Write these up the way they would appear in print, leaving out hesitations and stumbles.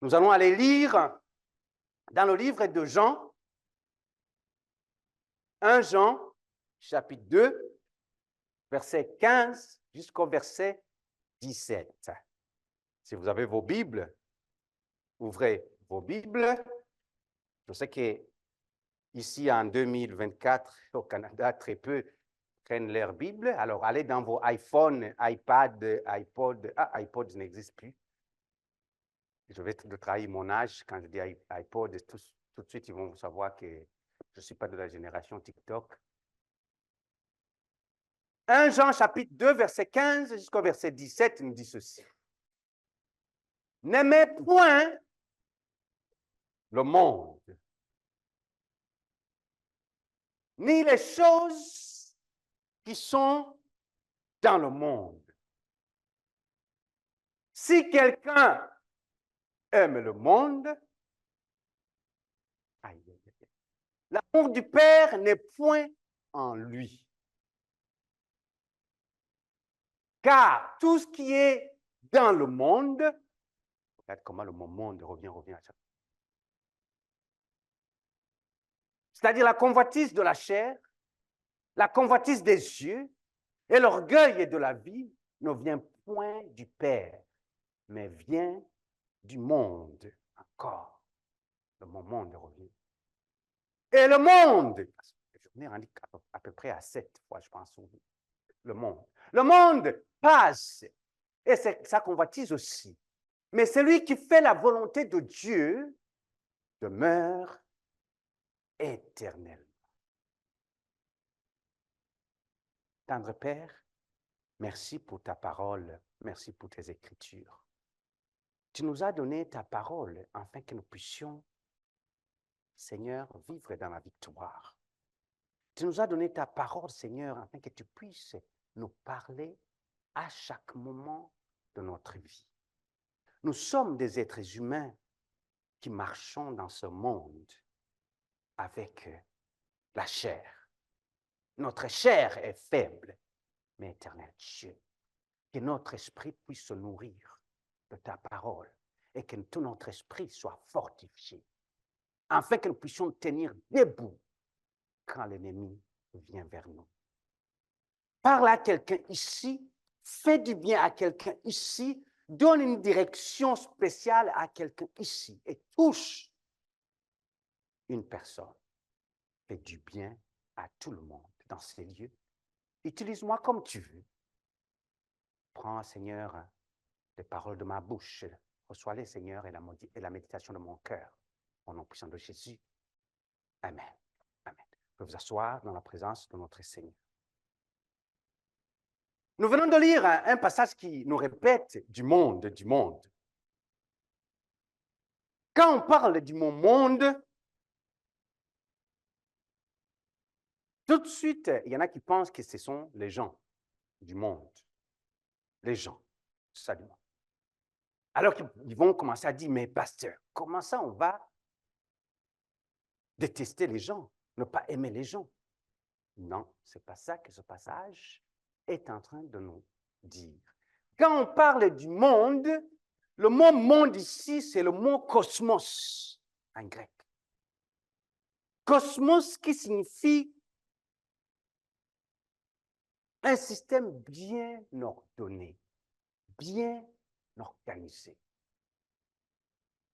Nous allons aller lire dans le livre de Jean, 1 Jean, chapitre 2, verset 15 jusqu'au verset 17. Si vous avez vos Bibles, ouvrez vos Bibles. Je sais qu'ici, en 2024, au Canada, très peu prennent leur Bible. Alors, allez dans vos iPhones, iPad, iPod. Ah, iPod n'existe plus. Je vais te trahir mon âge quand je dis iPod. Tout de suite, ils vont savoir que je ne suis pas de la génération TikTok. 1 Jean, chapitre 2, verset 15 jusqu'au verset 17, nous dit ceci. N'aimez point le monde, ni les choses qui sont dans le monde. Si quelqu'un aime le monde, l'amour du Père n'est point en lui. Car tout ce qui est dans le monde, regarde comment le mot monde revient à chaque fois. C'est-à-dire la convoitise de la chair, la convoitise des yeux et l'orgueil de la vie ne vient point du Père, mais vient du monde. Encore, le mot monde revient. Et le monde, je m'ai rendu à peu près à 7 fois, je pense, le monde. Le monde passe, et sa convoitise aussi. Mais celui qui fait la volonté de Dieu demeure éternellement. Tendre Père, merci pour ta parole, merci pour tes écritures. Tu nous as donné ta parole afin que nous puissions, Seigneur, vivre dans la victoire. Tu nous as donné ta parole, Seigneur, afin que tu puisses nous parler à chaque moment de notre vie. Nous sommes des êtres humains qui marchons dans ce monde avec la chair. Notre chair est faible, mais éternel Dieu, que notre esprit puisse se nourrir de ta parole et que tout notre esprit soit fortifié, afin que nous puissions tenir debout quand l'ennemi vient vers nous. Parle à quelqu'un ici, fais du bien à quelqu'un ici, donne une direction spéciale à quelqu'un ici et touche une personne. Fais du bien à tout le monde dans ces lieux. Utilise-moi comme tu veux. Prends, Seigneur, les paroles de ma bouche. Reçois-les, Seigneur, et la méditation de mon cœur. Au nom puissant de Jésus. Amen. Amen. Vous pouvez vous asseoir dans la présence de notre Seigneur. Nous venons de lire un passage qui nous répète du monde, du monde. Quand on parle du mot monde, tout de suite, il y en a qui pensent que ce sont les gens du monde. Les gens, c'est ça du monde. Alors qu'ils vont commencer à dire, mais pasteur, comment ça on va détester les gens, ne pas aimer les gens? Non, ce n'est pas ça que ce passage est en train de nous dire. Quand on parle du monde, le mot monde ici, c'est le mot cosmos en grec. Cosmos qui signifie un système bien ordonné, bien organisé.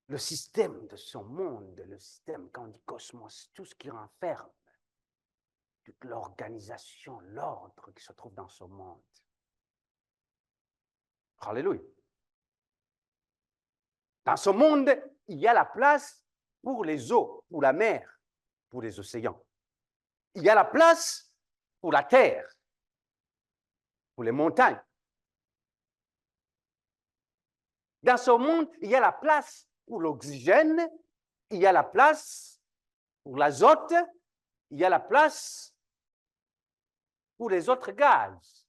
Le système de son monde, le système, quand on dit cosmos, tout ce qui renferme toute l'organisation, l'ordre qui se trouve dans ce monde. Alléluia. Dans ce monde, il y a la place pour les eaux, pour la mer, pour les océans. Il y a la place pour la terre, pour les montagnes. Dans ce monde, il y a la place pour l'oxygène, il y a la place pour l'azote, il y a la place pour les autres gaz.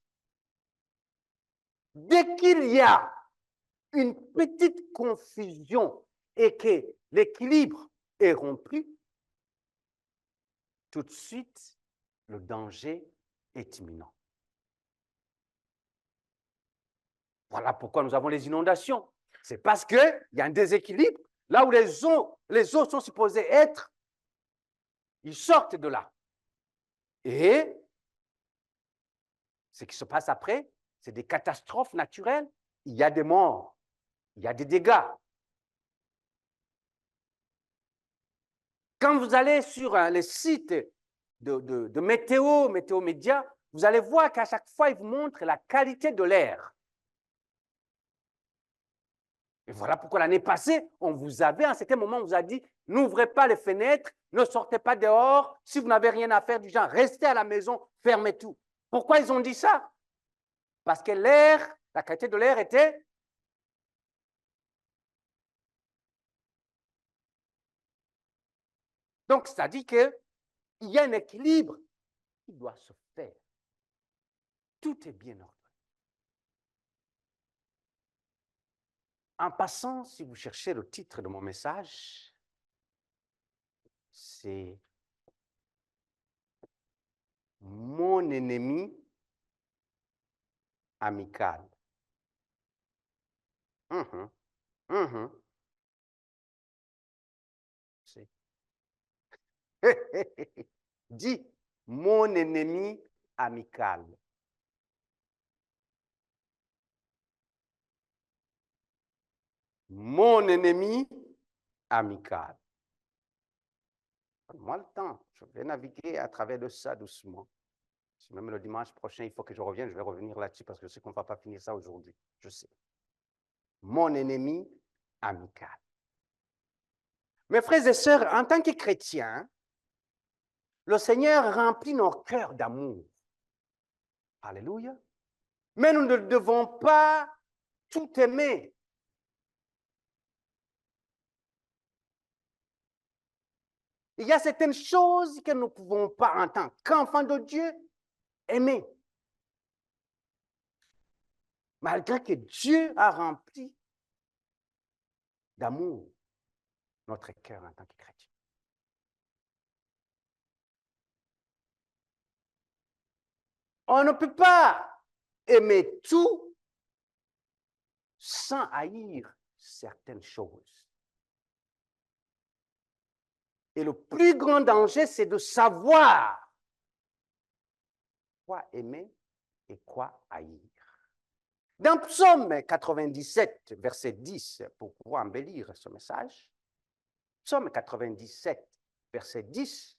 Dès qu'il y a une petite confusion et que l'équilibre est rompu, tout de suite, le danger est imminent. Voilà pourquoi nous avons les inondations. C'est parce qu'il y a un déséquilibre Là où les eaux sont supposées être, ils sortent de là. Et ce qui se passe après, c'est des catastrophes naturelles. Il y a des morts, il y a des dégâts. Quand vous allez sur les sites de météo média, vous allez voir qu'à chaque fois, ils vous montrent la qualité de l'air. Et voilà pourquoi l'année passée, on vous avait, à un certain moment, on vous a dit, n'ouvrez pas les fenêtres, ne sortez pas dehors, si vous n'avez rien à faire du genre, restez à la maison, fermez tout. Pourquoi ils ont dit ça? Parce que l'air, la qualité de l'air était... Donc, c'est-à-dire qu'il y a un équilibre qui doit se faire. Tout est bien ordonné. En passant, si vous cherchez le titre de mon message, c'est Mon ennemi amical. Mmh, mmh. Dis, mon ennemi amical. Mon ennemi amical. Donne-moi le temps. Je vais naviguer à travers de ça doucement. Même le dimanche prochain, il faut que je revienne. Je vais revenir là-dessus parce que je sais qu'on ne va pas finir ça aujourd'hui. Je sais. Mon ennemi amical. Mes frères et sœurs, en tant que chrétiens, le Seigneur remplit nos cœurs d'amour. Alléluia. Mais nous ne devons pas tout aimer. Il y a certaines choses que nous ne pouvons pas, en tant qu'enfants de Dieu, aimer. Malgré que Dieu a rempli d'amour notre cœur en tant que chrétien. On ne peut pas aimer tout sans haïr certaines choses. Et le plus grand danger, c'est de savoir quoi aimer et quoi haïr. Dans Psaume 97, verset 10, pour pouvoir embellir ce message, Psaume 97, verset 10,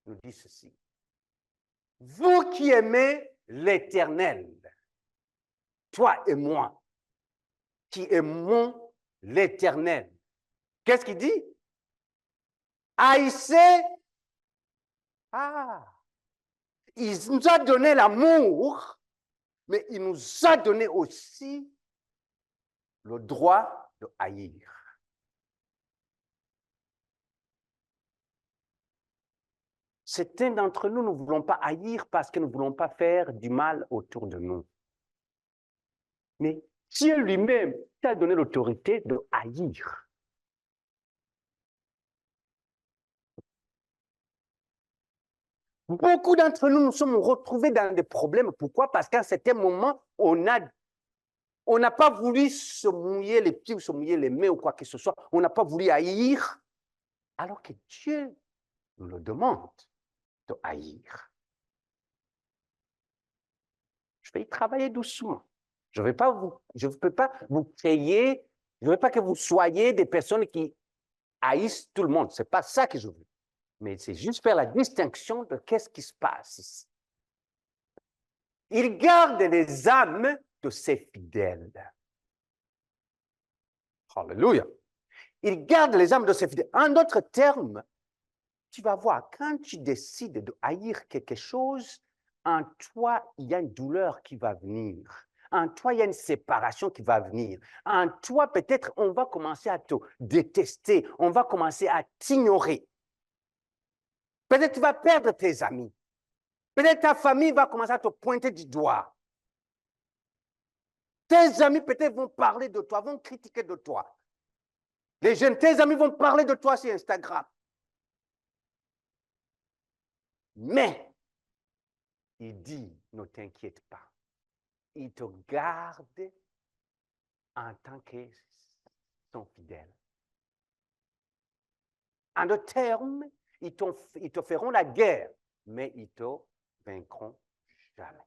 nous dit ceci. Vous qui aimez l'Éternel, toi et moi, qui aimons l'Éternel. Qu'est-ce qu'il dit? Haïssez. Ah, il nous a donné l'amour, mais il nous a donné aussi le droit de haïr. Certains d'entre nous ne voulons pas haïr parce que nous ne voulons pas faire du mal autour de nous. Mais Dieu lui-même t'a donné l'autorité de haïr. Beaucoup d'entre nous nous sommes retrouvés dans des problèmes. Pourquoi? Parce qu'à un certain moment, on n'a pas voulu se mouiller les pieds ou se mouiller les mains ou quoi que ce soit. On n'a pas voulu haïr, alors que Dieu nous le demande de haïr. Je vais y travailler doucement. Je ne peux pas vous créer, je ne veux pas que vous soyez des personnes qui haïssent tout le monde. Ce n'est pas ça que je veux. Mais c'est juste faire la distinction de qu'est-ce qui se passe ici. Il garde les âmes de ses fidèles. Alléluia. Il garde les âmes de ses fidèles. En d'autres termes, tu vas voir, quand tu décides de haïr quelque chose, en toi, il y a une douleur qui va venir. En toi, il y a une séparation qui va venir. En toi, peut-être, on va commencer à te détester. On va commencer à t'ignorer. Peut-être tu vas perdre tes amis. Peut-être ta famille va commencer à te pointer du doigt. Tes amis peut-être vont parler de toi, vont critiquer de toi. Les jeunes, tes amis vont parler de toi sur Instagram. Mais, il dit, ne t'inquiète pas. Il te garde en tant que son fidèle. En d'autres termes, ils te feront la guerre, mais ils te vaincront jamais.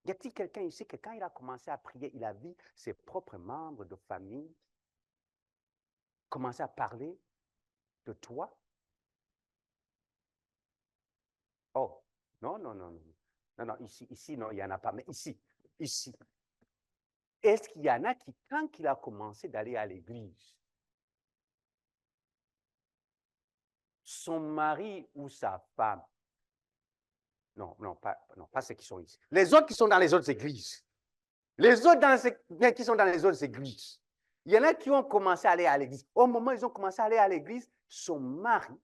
Y a-t-il quelqu'un ici que quand il a commencé à prier, il a vu ses propres membres de famille commencer à parler de toi? Oh, non, non, non, non. Non, non, ici, non, il n'y en a pas, mais ici. Est-ce qu'il y en a qui, quand il a commencé d'aller à l'église, son mari ou sa femme, non, pas ceux qui sont ici, les autres qui sont dans les autres églises, les autres qui sont dans les autres églises, il y en a qui ont commencé à aller à l'église. Au moment où ils ont commencé à aller à l'église, son mari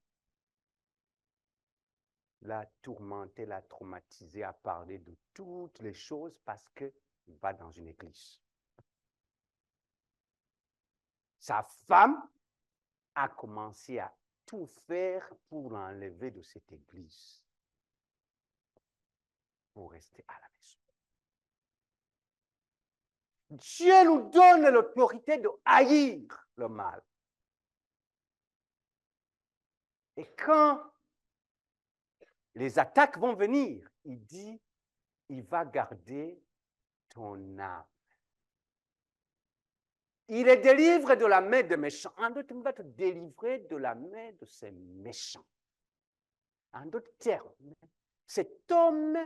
l'a tourmenté, l'a traumatisé, a parlé de toutes les choses parce qu'il va dans une église. Sa femme a commencé à tout faire pour l'enlever de cette église, pour rester à la maison. Dieu nous donne l'autorité de haïr le mal. Et quand les attaques vont venir, il dit, il va garder ton âme. Il est délivré de la main des méchants. En d'autres termes, il va te délivrer de la main de ces méchants. En d'autres termes, cet homme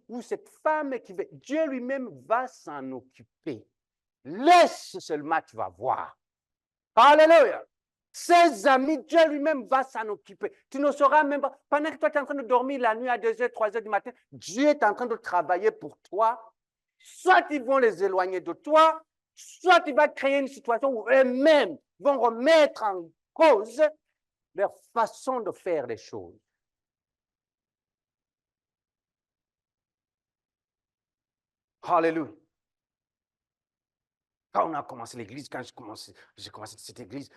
ou cette femme qui veut, Dieu lui-même va s'en occuper. Laisse seulement, tu vas voir. Alléluia. Ses amis, Dieu lui-même va s'en occuper. Tu ne sauras même pas. Pendant que toi, tu es en train de dormir la nuit à 2h, 3h du matin, Dieu est en train de travailler pour toi. Soit ils vont les éloigner de toi, soit il va créer une situation où eux-mêmes vont remettre en cause leur façon de faire les choses. Alléluia. Quand on a commencé l'église, quand j'ai commencé cette église,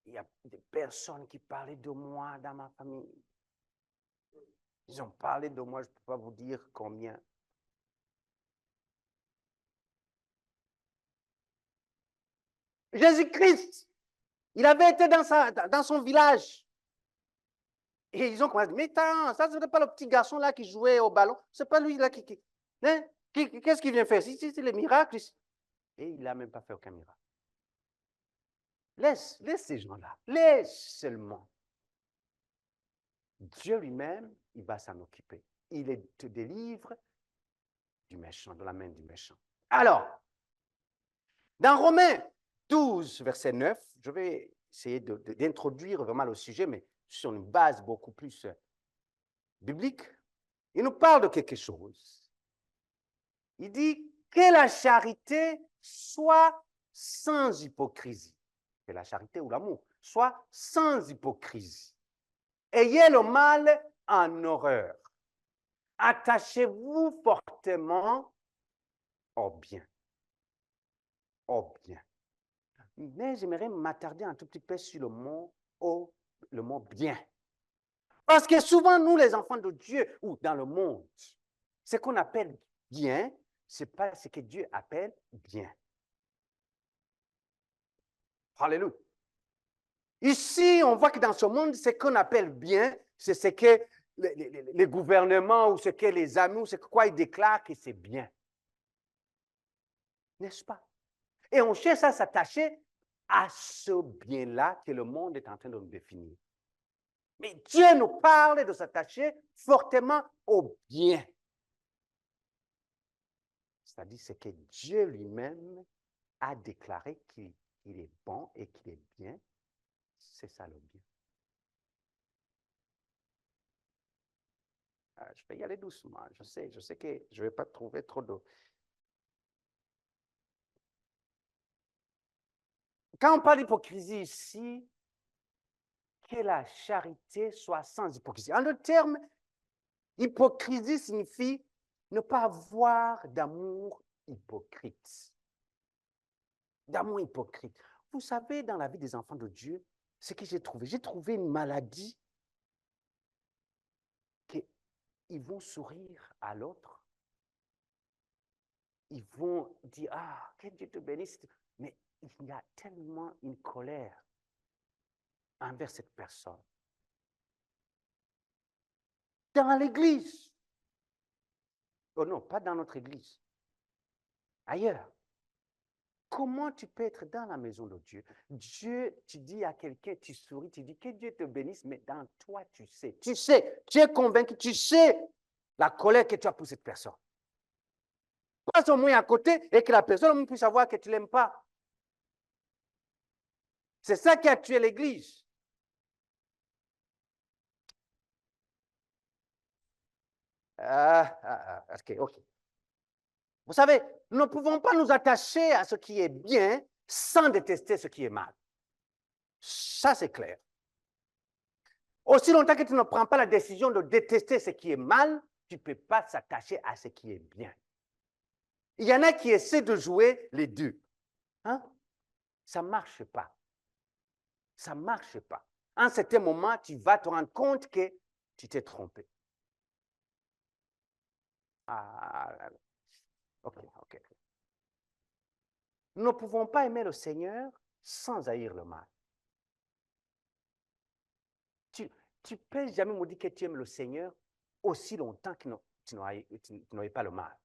il y a des personnes qui parlaient de moi dans ma famille. Ils ont parlé de moi, je ne peux pas vous dire combien. Jésus-Christ, il avait été dans son village. Et ils ont commencé à dire, mais ça, ce n'est pas le petit garçon là qui jouait au ballon. Ce n'est pas lui là hein? Qu'est-ce qu'il vient faire? C'est les miracles. Et il n'a même pas fait aucun miracle. Laisse ces gens-là. Laisse seulement. Dieu lui-même, il va s'en occuper. Il te délivre du méchant, de la main du méchant. Alors, dans Romains 12, verset 9, je vais essayer d'introduire vraiment le sujet, mais sur une base beaucoup plus biblique. Il nous parle de quelque chose. Il dit que la charité soit sans hypocrisie. Que la charité ou l'amour soit sans hypocrisie. Ayez le mal en horreur. Attachez-vous fortement au bien. Au bien. Mais j'aimerais m'attarder un tout petit peu sur le mot bien. Parce que souvent, nous, les enfants de Dieu, ou dans le monde, ce qu'on appelle bien, ce n'est pas ce que Dieu appelle bien. Alléluia. Ici, on voit que dans ce monde, ce qu'on appelle bien, c'est ce que les gouvernements ou ce que les amis ou ce que quoi ils déclarent que c'est bien. N'est-ce pas? Et on cherche à s'attacher à ce bien-là que le monde est en train de nous définir. Mais Dieu nous parle de s'attacher fortement au bien. C'est-à-dire ce que Dieu lui-même a déclaré qu'il est bon et qu'il est bien. C'est ça le bien. Je vais y aller doucement. Je sais que je ne vais pas trouver trop de... Quand on parle d'hypocrisie ici, que la charité soit sans hypocrisie. En d'autres termes, hypocrisie signifie ne pas avoir d'amour hypocrite. D'amour hypocrite. Vous savez, dans la vie des enfants de Dieu, ce que j'ai trouvé une maladie qu'ils vont sourire à l'autre. Ils vont dire, ah, que Dieu te bénisse. Mais il y a tellement une colère envers cette personne. Dans l'église. Oh non, pas dans notre église. Ailleurs. Comment tu peux être dans la maison de Dieu? Dieu, tu dis à quelqu'un, tu souris, tu dis que Dieu te bénisse, mais dans toi, tu sais, tu es convaincu, tu sais la colère que tu as pour cette personne. Passe au moins à côté et que la personne puisse savoir que tu ne l'aimes pas. C'est ça qui a tué l'église. Ok. Vous savez, nous ne pouvons pas nous attacher à ce qui est bien sans détester ce qui est mal. Ça, c'est clair. Aussi longtemps que tu ne prends pas la décision de détester ce qui est mal, tu ne peux pas s'attacher à ce qui est bien. Il y en a qui essaient de jouer les deux. Hein? Ça ne marche pas. Ça ne marche pas. À un certain moment, tu vas te rendre compte que tu t'es trompé. Ok. Nous ne pouvons pas aimer le Seigneur sans haïr le mal. Tu ne peux jamais me dire que tu aimes le Seigneur aussi longtemps que tu n'aimes pas le mal.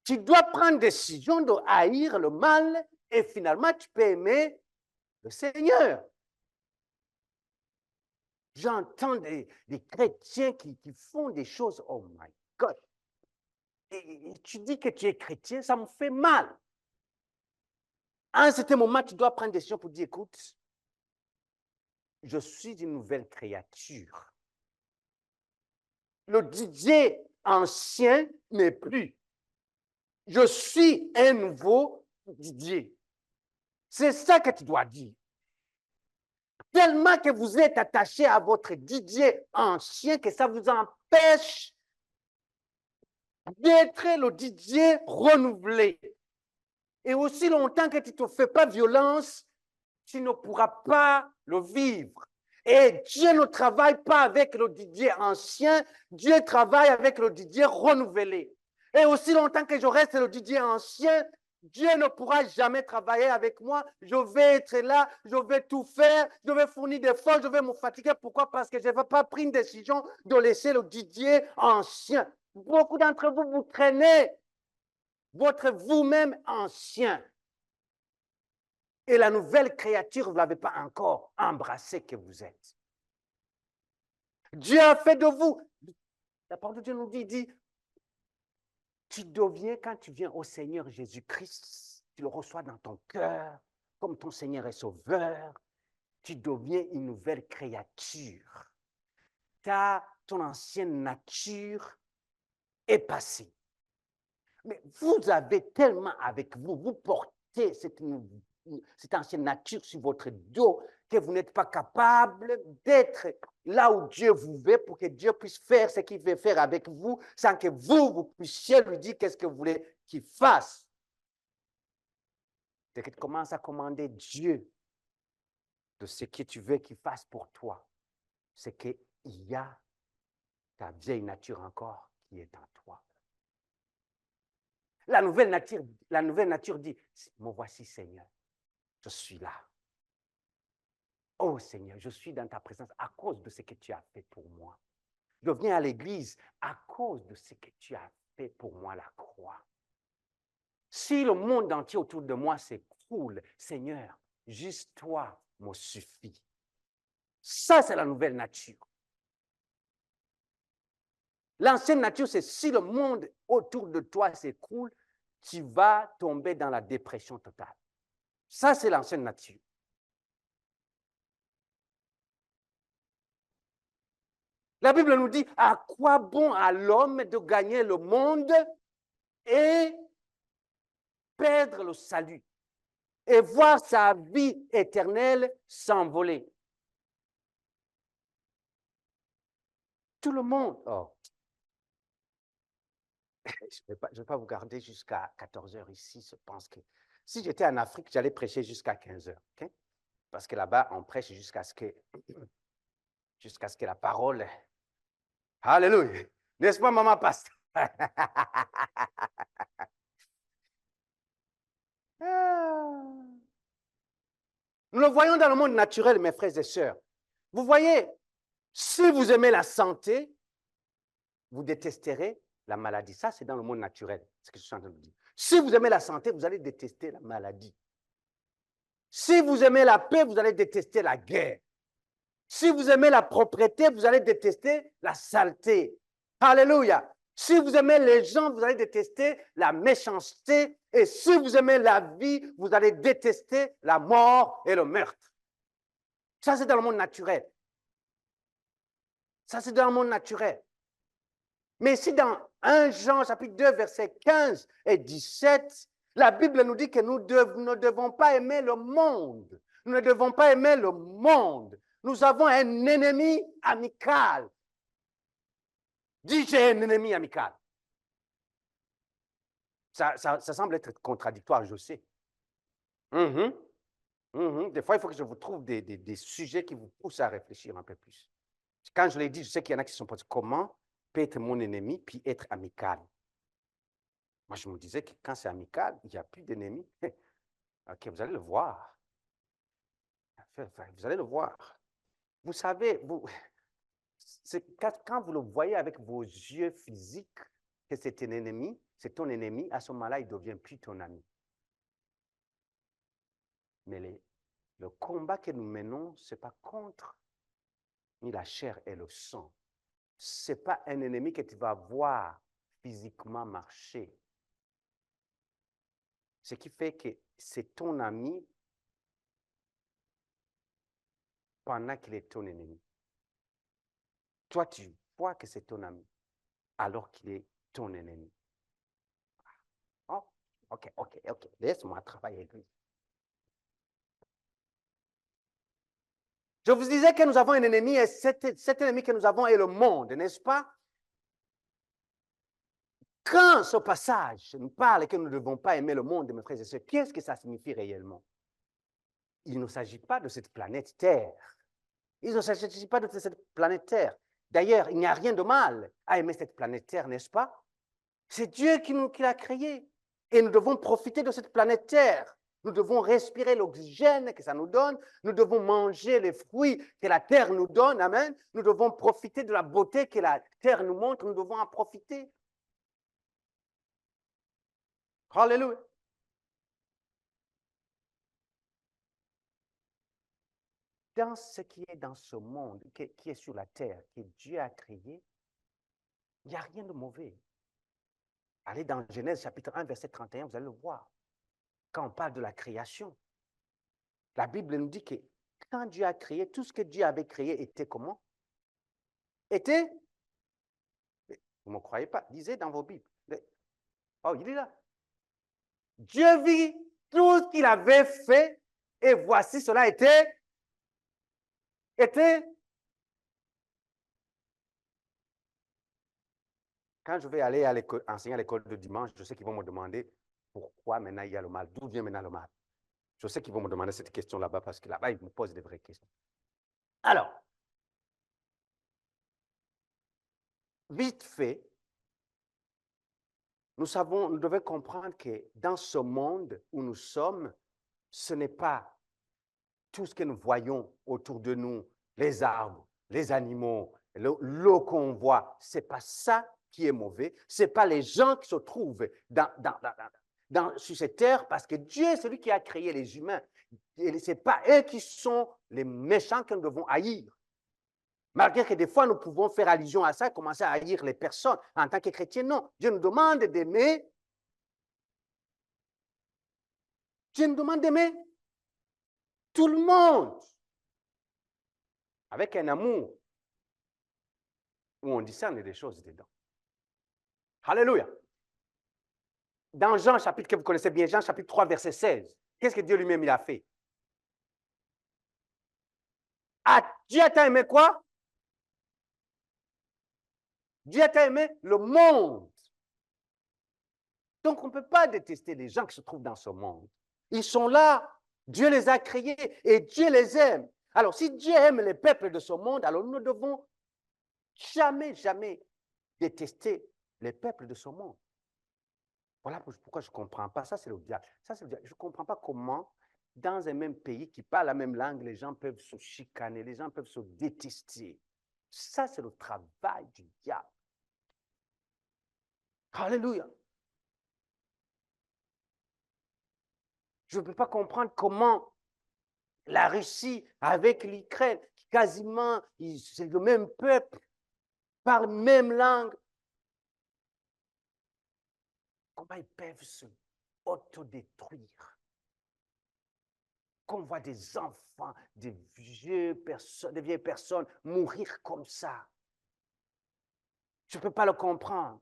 Tu dois prendre décision de haïr le mal et finalement tu peux aimer le Seigneur. J'entends des chrétiens qui font des choses, oh my God. Et tu dis que tu es chrétien, ça me fait mal. À un certain moment, tu dois prendre décision pour dire, écoute, je suis une nouvelle créature. Le Didier ancien n'est plus. Je suis un nouveau Didier. C'est ça que tu dois dire. Tellement que vous êtes attaché à votre Didier ancien que ça vous empêche d'être le Didier renouvelé. Et aussi longtemps que tu ne te fais pas violence, tu ne pourras pas le vivre. Et Dieu ne travaille pas avec le Didier ancien, Dieu travaille avec le Didier renouvelé. Et aussi longtemps que je reste le Didier ancien, Dieu ne pourra jamais travailler avec moi. Je vais être là, je vais tout faire, je vais fournir des forces, je vais me fatiguer. Pourquoi? Parce que je n'ai pas pris une décision de laisser le Didier ancien. Beaucoup d'entre vous, vous traînez votre vous-même ancien. Et la nouvelle créature, vous ne l'avez pas encore embrassé que vous êtes. Dieu a fait de vous. La parole de Dieu nous dit, tu deviens, quand tu viens au Seigneur Jésus-Christ, tu le reçois dans ton cœur, comme ton Seigneur et Sauveur, tu deviens une nouvelle créature. Ton ancienne nature est passée. Mais vous avez tellement avec vous, vous portez cette ancienne nature sur votre dos que vous n'êtes pas capable d'être là où Dieu vous veut pour que Dieu puisse faire ce qu'il veut faire avec vous sans que vous puissiez lui dire qu'est-ce que vous voulez qu'il fasse. C'est que tu commences à commander Dieu de ce que tu veux qu'il fasse pour toi. C'est qu'il y a ta vieille nature encore qui est en toi. La nouvelle nature dit, me voici Seigneur, je suis là. Oh Seigneur, je suis dans ta présence à cause de ce que tu as fait pour moi. Je viens à l'église à cause de ce que tu as fait pour moi, la croix. Si le monde entier autour de moi s'écroule, Seigneur, juste toi me suffit. Ça, c'est la nouvelle nature. L'ancienne nature, c'est si le monde autour de toi s'écroule, tu vas tomber dans la dépression totale. Ça, c'est l'ancienne nature. La Bible nous dit, à quoi bon à l'homme de gagner le monde et perdre le salut et voir sa vie éternelle s'envoler. Tout le monde. Oh. Je ne vais pas vous garder jusqu'à 14 heures ici. Je pense que si j'étais en Afrique, j'allais prêcher jusqu'à 15 heures. Okay? Parce que là-bas, on prêche jusqu'à ce que la parole. Alléluia. N'est-ce pas, maman pasteur? Ah. Nous le voyons dans le monde naturel, mes frères et sœurs. Vous voyez, si vous aimez la santé, vous détesterez la maladie. Ça, c'est dans le monde naturel, ce que je suis en train de dire. Si vous aimez la santé, vous allez détester la maladie. Si vous aimez la paix, vous allez détester la guerre. Si vous aimez la propreté, vous allez détester la saleté. Alléluia. Si vous aimez les gens, vous allez détester la méchanceté. Et si vous aimez la vie, vous allez détester la mort et le meurtre. Ça, c'est dans le monde naturel. Ça, c'est dans le monde naturel. Mais si dans 1 Jean, chapitre 2, versets 15 et 17, la Bible nous dit que nous ne devons pas aimer le monde. Nous ne devons pas aimer le monde. Nous avons un ennemi amical. Dis, j'ai un ennemi amical. Ça semble être contradictoire, je sais. Des fois, il faut que je vous trouve des sujets qui vous poussent à réfléchir un peu plus. Quand je l'ai dit, je sais qu'il y en a qui se sont posés comment peut être mon ennemi puis être amical. Moi, je me disais que quand c'est amical, il n'y a plus d'ennemis. OK, vous allez le voir. Vous allez le voir. Vous savez, quand vous le voyez avec vos yeux physiques, que c'est un ennemi, c'est ton ennemi, à ce moment-là, il ne devient plus ton ami. Mais le combat que nous menons, ce n'est pas contre ni la chair et le sang. Ce n'est pas un ennemi que tu vas voir physiquement marcher. Ce qui fait que c'est ton ami pendant qu'il est ton ennemi. Toi, tu vois que c'est ton ami alors qu'il est ton ennemi. Oh, OK. Laisse-moi travailler avec lui. Je vous disais que nous avons un ennemi et cet ennemi que nous avons est le monde, n'est-ce pas? Quand ce passage nous parle que nous ne devons pas aimer le monde, mes frères et sœurs, qu'est-ce que ça signifie réellement? Il ne s'agit pas de cette planète Terre. Il ne s'agit pas de cette planète Terre. D'ailleurs, il n'y a rien de mal à aimer cette planète Terre, n'est-ce pas? C'est Dieu qui l'a créée. Et nous devons profiter de cette planète Terre. Nous devons respirer l'oxygène que ça nous donne. Nous devons manger les fruits que la terre nous donne. Amen. Nous devons profiter de la beauté que la terre nous montre. Nous devons en profiter. Alléluia. Dans ce qui est dans ce monde, qui est sur la terre, que Dieu a créé, il n'y a rien de mauvais. Allez dans Genèse chapitre 1, verset 31, vous allez le voir. Quand on parle de la création, la Bible nous dit que quand Dieu a créé, tout ce que Dieu avait créé était comment? Était? Vous ne me croyez pas? Lisez dans vos Bibles. Oh, il est là. Dieu vit tout ce qu'il avait fait et voici cela était. Quand je vais aller à enseigner à l'école de dimanche, je sais qu'ils vont me demander pourquoi maintenant il y a le mal, d'où vient maintenant le mal. Je sais qu'ils vont me demander cette question là-bas parce que là-bas, ils me posent des vraies questions. Alors, vite fait, nous devons comprendre que dans ce monde où nous sommes, ce n'est pas tout ce que nous voyons autour de nous, les arbres, les animaux, l'eau qu'on voit, ce n'est pas ça qui est mauvais, ce n'est pas les gens qui se trouvent sur cette terre parce que Dieu est celui qui a créé les humains. Et ce n'est pas eux qui sont les méchants que nous devons haïr. Malgré que des fois, nous pouvons faire allusion à ça, commencer à haïr les personnes. En tant que chrétiens, non. Dieu nous demande d'aimer. Dieu nous demande d'aimer tout le monde. Avec un amour où on discerne des choses dedans. Alléluia. Dans Jean, chapitre que vous connaissez bien, Jean, chapitre 3, verset 16, qu'est-ce que Dieu lui-même il a fait? Dieu t'a aimé quoi? Dieu t'a aimé le monde. Donc, on ne peut pas détester les gens qui se trouvent dans ce monde. Ils sont là. Dieu les a créés et Dieu les aime. Alors, si Dieu aime les peuples de ce monde, alors nous ne devons jamais détester les peuples de ce monde. Voilà pourquoi je ne comprends pas. Ça, c'est le diable. Ça, c'est le diable. Je ne comprends pas comment, dans un même pays qui parle la même langue, les gens peuvent se chicaner, les gens peuvent se détester. Ça, c'est le travail du diable. Alléluia. Je ne peux pas comprendre comment la Russie, avec l'Ukraine, quasiment, c'est le même peuple, parle même langue. Comment ils peuvent se autodétruire? Qu'on voit des enfants, des vieilles personnes mourir comme ça. Je ne peux pas le comprendre.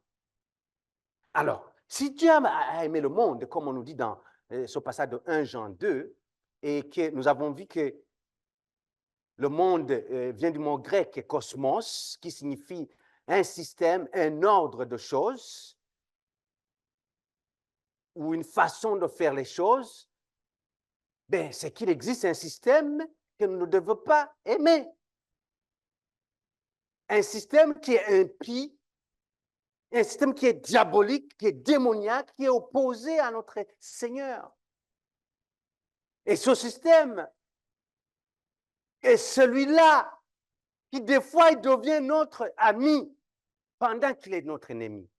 Alors, si Dieu a aimé le monde, comme on nous dit dans ce passage de 1 Jean 2, et que nous avons vu que le monde vient du mot grec cosmos, qui signifie un système, un ordre de choses, ou une façon de faire les choses, ben, c'est qu'il existe un système que nous ne devons pas aimer. Un système qui est impie, un système qui est diabolique, qui est démoniaque, qui est opposé à notre Seigneur. Et ce système est celui-là qui, des fois, il devient notre ami pendant qu'il est notre ennemi.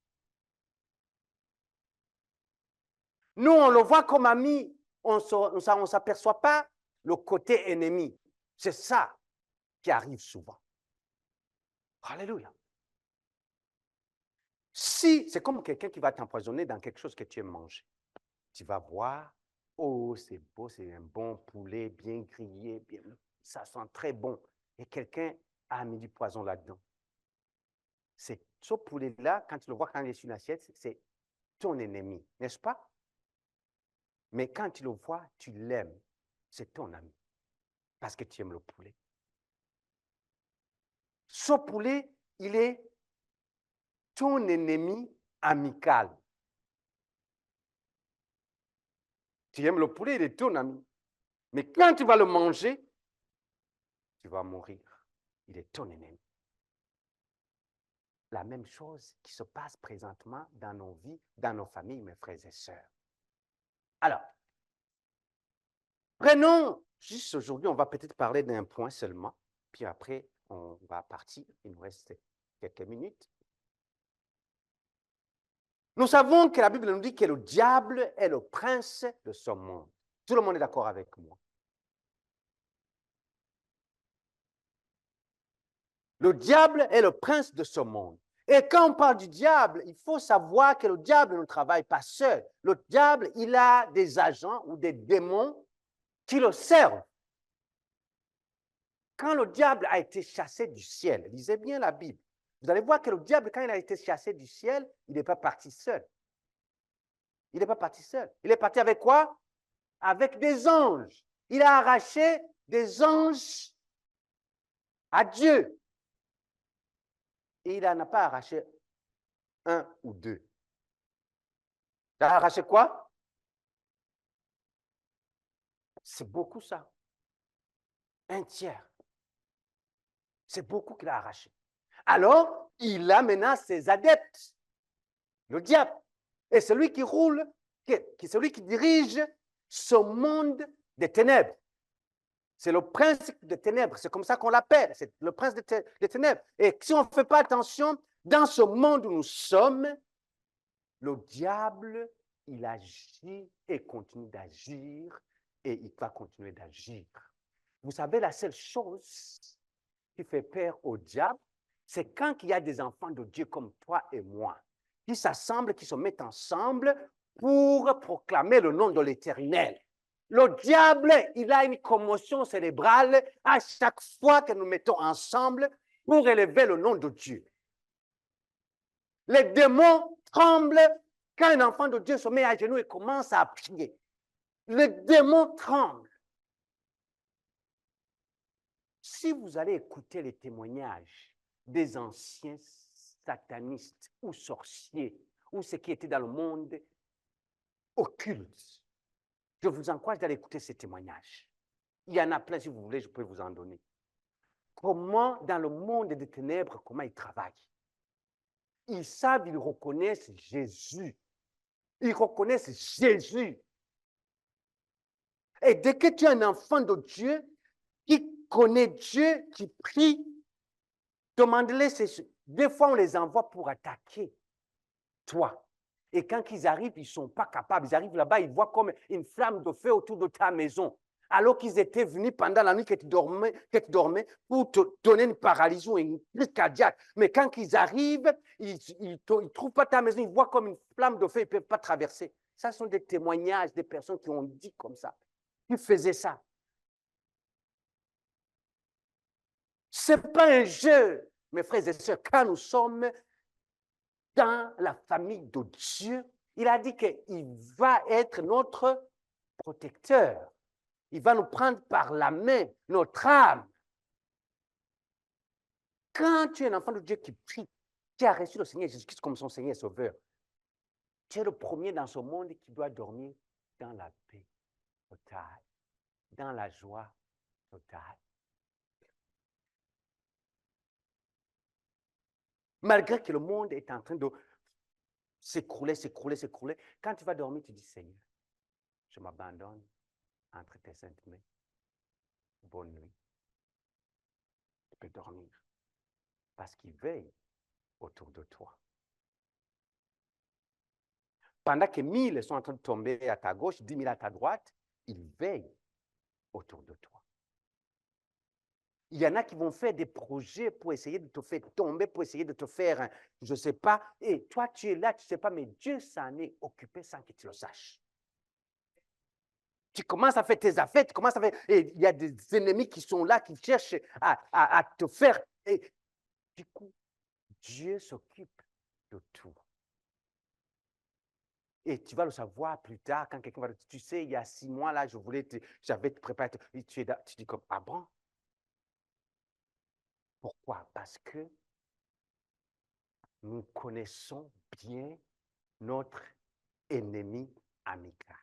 Nous, on le voit comme ami, on ne s'aperçoit pas le côté ennemi. C'est ça qui arrive souvent. Alléluia. Si c'est comme quelqu'un qui va t'empoisonner dans quelque chose que tu aimes manger, tu vas voir, oh, c'est beau, c'est un bon poulet bien grillé, bien, ça sent très bon. Et quelqu'un a mis du poison là-dedans. Ce poulet-là, quand tu le vois quand il est sur une assiette, c'est ton ennemi, n'est-ce pas? Mais quand tu le vois, tu l'aimes. C'est ton ami. Parce que tu aimes le poulet. Ce poulet, il est ton ennemi amical. Tu aimes le poulet, il est ton ami. Mais quand tu vas le manger, tu vas mourir. Il est ton ennemi. La même chose qui se passe présentement dans nos vies, dans nos familles, mes frères et sœurs. Alors, prenons, juste aujourd'hui, on va peut-être parler d'un point seulement, puis après, on va partir. Il nous reste quelques minutes. Nous savons que la Bible nous dit que le diable est le prince de ce monde. Tout le monde est d'accord avec moi. Le diable est le prince de ce monde. Et quand on parle du diable, il faut savoir que le diable ne travaille pas seul. Le diable, il a des agents ou des démons qui le servent. Quand le diable a été chassé du ciel, lisez bien la Bible, vous allez voir que le diable, quand il a été chassé du ciel, il n'est pas parti seul. Il n'est pas parti seul. Il est parti avec quoi? Avec des anges. Il a arraché des anges à Dieu. Et il n'en a pas arraché un ou deux. Il a arraché quoi? C'est beaucoup ça. Un tiers. C'est beaucoup qu'il a arraché. Alors, il a maintenant ses adeptes, le diable. Et celui qui roule, celui qui dirige ce monde des ténèbres. C'est le prince des ténèbres, c'est comme ça qu'on l'appelle, c'est le prince des ténèbres. Et si on ne fait pas attention, dans ce monde où nous sommes, le diable, il agit et continue d'agir et il va continuer d'agir. Vous savez, la seule chose qui fait peur au diable, c'est quand il y a des enfants de Dieu comme toi et moi, qui s'assemblent, qui se mettent ensemble pour proclamer le nom de l'Éternel. Le diable, il a une commotion cérébrale à chaque fois que nous mettons ensemble pour élever le nom de Dieu. Les démons tremblent quand un enfant de Dieu se met à genoux et commence à prier. Les démons tremblent. Si vous allez écouter les témoignages des anciens satanistes ou sorciers, ou ceux qui étaient dans le monde occulte, je vous encourage d'aller écouter ces témoignages. Il y en a plein, si vous voulez, je peux vous en donner. Comment, dans le monde des ténèbres, comment ils travaillent. Ils savent, ils reconnaissent Jésus. Ils reconnaissent Jésus. Et dès que tu es un enfant de Dieu, qui connaît Dieu, qui prie, demande-les. Des fois, on les envoie pour attaquer toi. Et quand ils arrivent, ils ne sont pas capables. Ils arrivent là-bas, ils voient comme une flamme de feu autour de ta maison. Alors qu'ils étaient venus pendant la nuit que tu dormais pour te donner une paralysie ou une crise cardiaque. Mais quand ils arrivent, ils ne trouvent pas ta maison, ils voient comme une flamme de feu, ils ne peuvent pas traverser. Ça sont des témoignages des personnes qui ont dit comme ça. Qui faisaient ça. Ce n'est pas un jeu, mes frères et sœurs, quand nous sommes dans la famille de Dieu, il a dit qu'il va être notre protecteur. Il va nous prendre par la main, notre âme. Quand tu es un enfant de Dieu qui prie, qui a reçu le Seigneur Jésus-Christ comme son Seigneur et Sauveur, tu es le premier dans ce monde qui doit dormir dans la paix totale, dans la joie totale. Malgré que le monde est en train de s'écrouler, quand tu vas dormir, tu dis, Seigneur, je m'abandonne entre tes saintes mains. Bonne nuit. Tu peux dormir. Parce qu'il veille autour de toi. Pendant que 1000 sont en train de tomber à ta gauche, 10 000 à ta droite, il veille autour de toi. Il y en a qui vont faire des projets pour essayer de te faire tomber, pour essayer de te faire, je ne sais pas. Et toi, tu es là, tu ne sais pas, mais Dieu s'en est occupé sans que tu le saches. Tu commences à faire tes affaires, tu commences à faire. Et il y a des ennemis qui sont là, qui cherchent à te faire. Et du coup, Dieu s'occupe de tout. Et tu vas le savoir plus tard quand quelqu'un va te dire, tu sais, il y a 6 mois, là, j'avais préparé. Et tu dis comme, ah bon? Pourquoi? Parce que nous connaissons bien notre ennemi amical.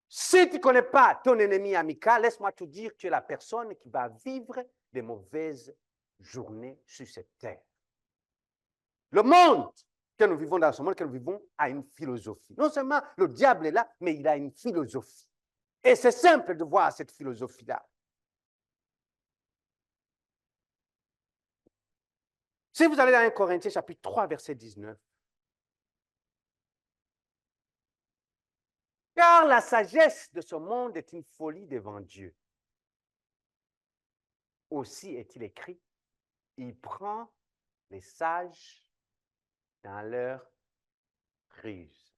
Si tu ne connais pas ton ennemi amical, laisse-moi te dire, tu es la personne qui va vivre des mauvaises journées sur cette terre. Le monde que nous vivons dans ce monde, que nous vivons, a une philosophie. Non seulement le diable est là, mais il a une philosophie. Et c'est simple de voir cette philosophie-là. Si vous allez dans 1 Corinthiens chapitre 3, verset 19. Car la sagesse de ce monde est une folie devant Dieu. Aussi est-il écrit, il prend les sages dans leur ruse.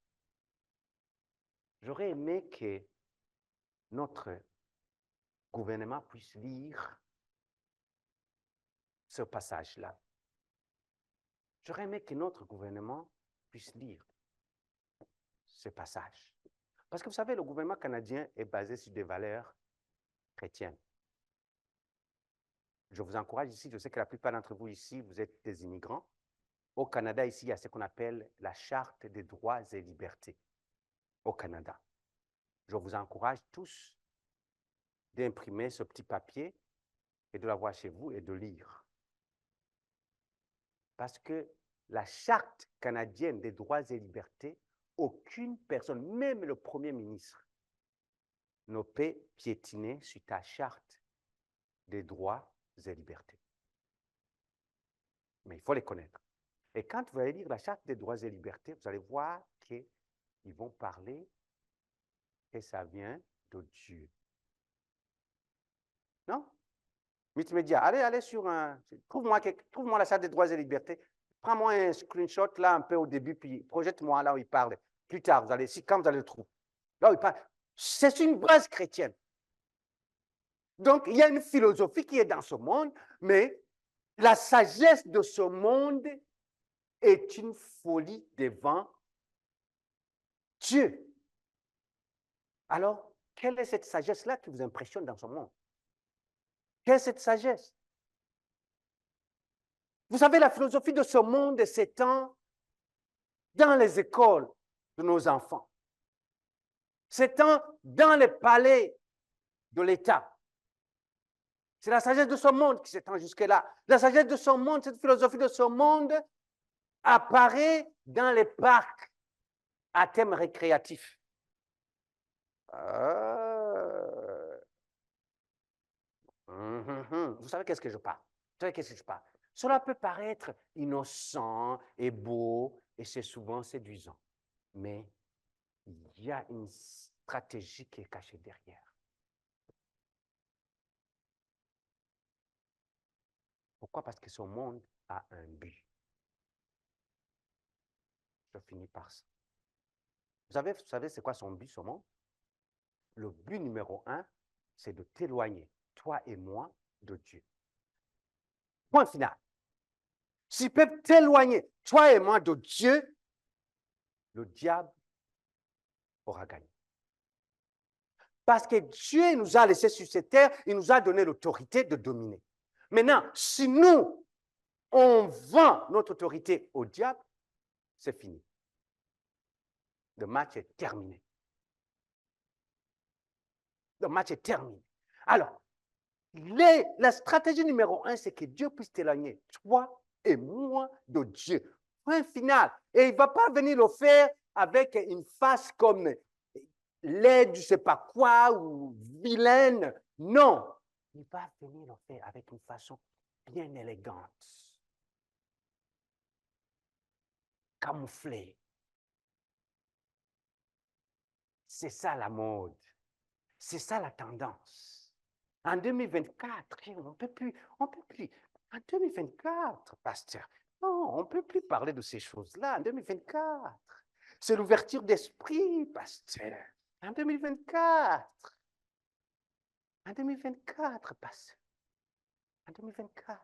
J'aurais aimé que notre gouvernement puisse lire ce passage-là. J'aurais aimé que notre gouvernement puisse lire ce passage. Parce que vous savez, le gouvernement canadien est basé sur des valeurs chrétiennes. Je vous encourage ici, je sais que la plupart d'entre vous ici, vous êtes des immigrants. Au Canada, ici, il y a ce qu'on appelle la Charte des droits et libertés au Canada. Je vous encourage tous d'imprimer ce petit papier et de l'avoir chez vous et de lire. Parce que la Charte canadienne des droits et libertés, aucune personne, même le Premier ministre, ne peut piétiner sur ta Charte des droits et libertés. Mais il faut les connaître. Et quand vous allez lire la Charte des droits et libertés, vous allez voir qu'ils vont parler et ça vient de Dieu. Non? Multimédia, allez sur un... Trouve-moi la Charte des droits et libertés. Prends-moi un screenshot là un peu au début, puis projette-moi là où il parle. Plus tard, quand vous allez le trouver. Là où il parle. C'est une base chrétienne. Donc, il y a une philosophie qui est dans ce monde, mais la sagesse de ce monde est une folie devant Dieu. Alors, quelle est cette sagesse-là qui vous impressionne dans ce monde? Quelle est cette sagesse? Vous savez, la philosophie de ce monde s'étend dans les écoles de nos enfants, s'étend dans les palais de l'État. C'est la sagesse de ce monde qui s'étend jusque-là. La sagesse de ce monde, cette philosophie de ce monde apparaît dans les parcs à thème récréatif. Vous savez qu'est-ce que je parle? Vous savez qu'est-ce que je parle? Cela peut paraître innocent et beau, et c'est souvent séduisant. Mais il y a une stratégie qui est cachée derrière. Pourquoi? Parce que ce monde a un but. Je finis par ça. Vous savez c'est quoi son but, ce monde? Le but numéro 1, c'est de t'éloigner, toi et moi, de Dieu. Point final. S'ils peuvent t'éloigner, toi et moi, de Dieu, le diable aura gagné. Parce que Dieu nous a laissés sur cette terre, il nous a donné l'autorité de dominer. Maintenant, si nous, on vend notre autorité au diable, c'est fini. Le match est terminé. Le match est terminé. Alors, la stratégie numéro 1, c'est que Dieu puisse t'éloigner, toi et moi, de Dieu. Point final. Et il ne va pas venir le faire avec une face comme laide, je ne sais pas quoi, ou vilaine. Non. Il va venir le faire avec une façon bien élégante, camouflée. C'est ça la mode. C'est ça la tendance. En 2024, on ne peut plus. En 2024, pasteur, non, on ne peut plus parler de ces choses-là. En 2024, c'est l'ouverture d'esprit, pasteur. En 2024. En 2024, pasteur. En 2024.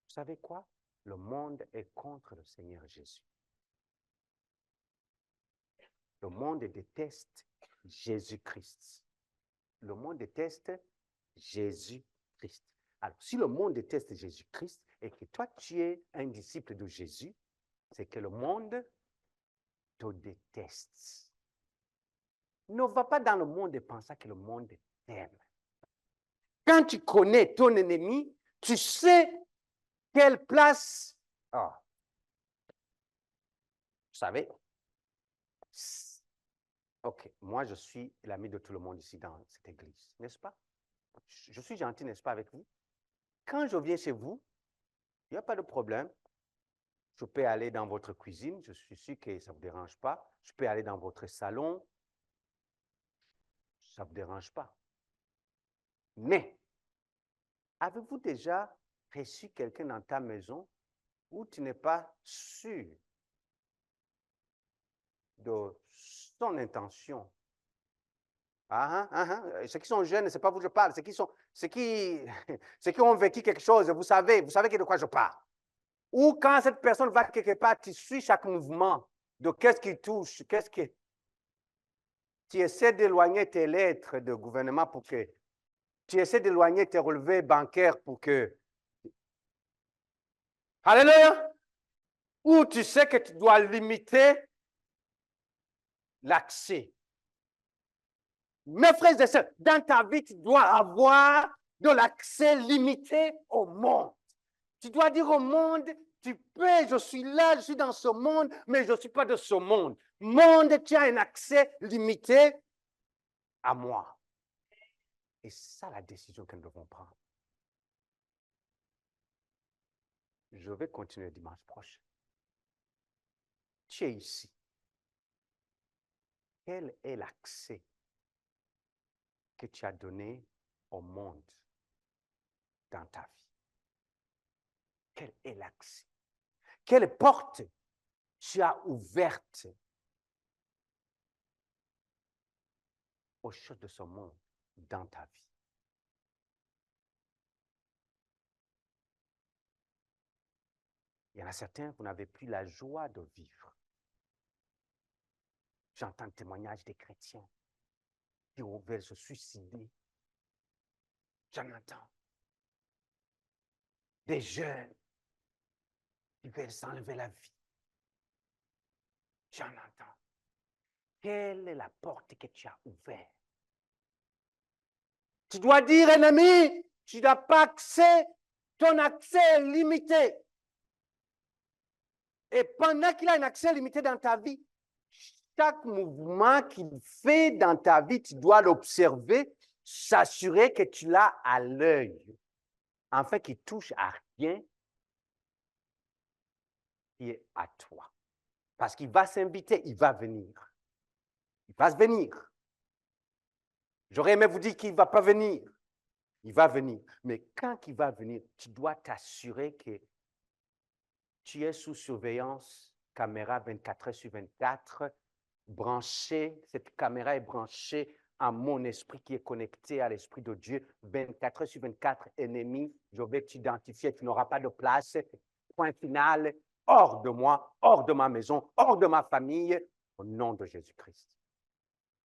Vous savez quoi? Le monde est contre le Seigneur Jésus. Le monde déteste Jésus-Christ. Le monde déteste Jésus-Christ. Alors, si le monde déteste Jésus-Christ et que toi, tu es un disciple de Jésus, c'est que le monde te déteste. Ne va pas dans le monde et pense que le monde t'aime. Quand tu connais ton ennemi, tu sais quelle place... Oh. Vous savez, ok, moi je suis l'ami de tout le monde ici dans cette église, n'est-ce pas? Je suis gentil, n'est-ce pas, avec vous? Quand je viens chez vous, il n'y a pas de problème. Je peux aller dans votre cuisine, je suis sûr que ça ne vous dérange pas. Je peux aller dans votre salon, ça ne vous dérange pas. Mais, avez-vous déjà reçu quelqu'un dans ta maison où tu n'es pas sûr de son intention? Ceux qui sont jeunes, ce n'est pas vous que je parle, ceux qui ont vécu quelque chose, vous savez de quoi je parle. Ou quand cette personne va quelque part, tu suis chaque mouvement de qu'est-ce qui touche, qu'est-ce qui... Tu essaies d'éloigner tes lettres de gouvernement pour que... Tu essaies d'éloigner tes relevés bancaires pour que... Alléluia! Ou tu sais que tu dois limiter l'accès. Mes frères et sœurs, dans ta vie, tu dois avoir de l'accès limité au monde. Tu dois dire au monde, tu peux, je suis là, je suis dans ce monde, mais je ne suis pas de ce monde. Monde, tu as un accès limité à moi. Et c'est ça la décision que nous devons prendre. Je vais continuer dimanche prochain. Tu es ici. Quel est l'accès que tu as donné au monde dans ta vie? Quel est l'accès? Quelle porte tu as ouverte aux choses de ce monde dans ta vie? Il y en a certains, vous n'avez plus la joie de vivre. J'entends le témoignage des chrétiens qui veulent se suicider. J'en entends. Des jeunes qui veulent s'enlever la vie. J'en entends. Quelle est la porte que tu as ouverte? Tu dois dire, ennemi, tu n'as pas accès, ton accès est limité. Et pendant qu'il a un accès limité dans ta vie, chaque mouvement qu'il fait dans ta vie, tu dois l'observer, s'assurer que tu l'as à l'œil, afin qu'il touche à rien qui est à toi. Parce qu'il va s'inviter, il va venir. Il va venir. J'aurais aimé vous dire qu'il ne va pas venir. Il va venir. Mais quand il va venir, tu dois t'assurer que tu es sous surveillance, caméra 24 heures sur 24, branché, cette caméra est branchée à mon esprit qui est connecté à l'esprit de Dieu, 24 heures sur 24, ennemi, je vais t'identifier, tu n'auras pas de place, point final, hors de moi, hors de ma maison, hors de ma famille, au nom de Jésus-Christ.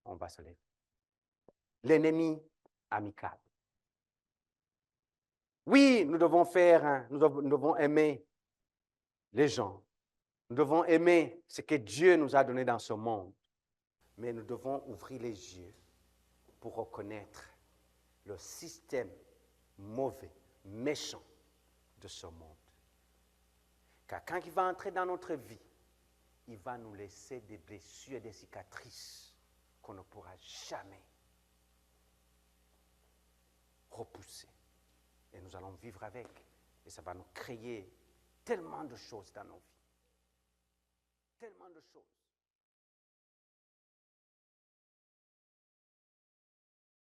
On va se lever. L'ennemi amical. Oui, nous devons faire, nous devons aimer les gens. Nous devons aimer ce que Dieu nous a donné dans ce monde. Mais nous devons ouvrir les yeux pour reconnaître le système mauvais, méchant de ce monde. Car quand il va entrer dans notre vie, il va nous laisser des blessures et des cicatrices qu'on ne pourra jamais repousser. Et nous allons vivre avec. Et ça va nous créer tellement de choses dans nos vies. Tellement de choses.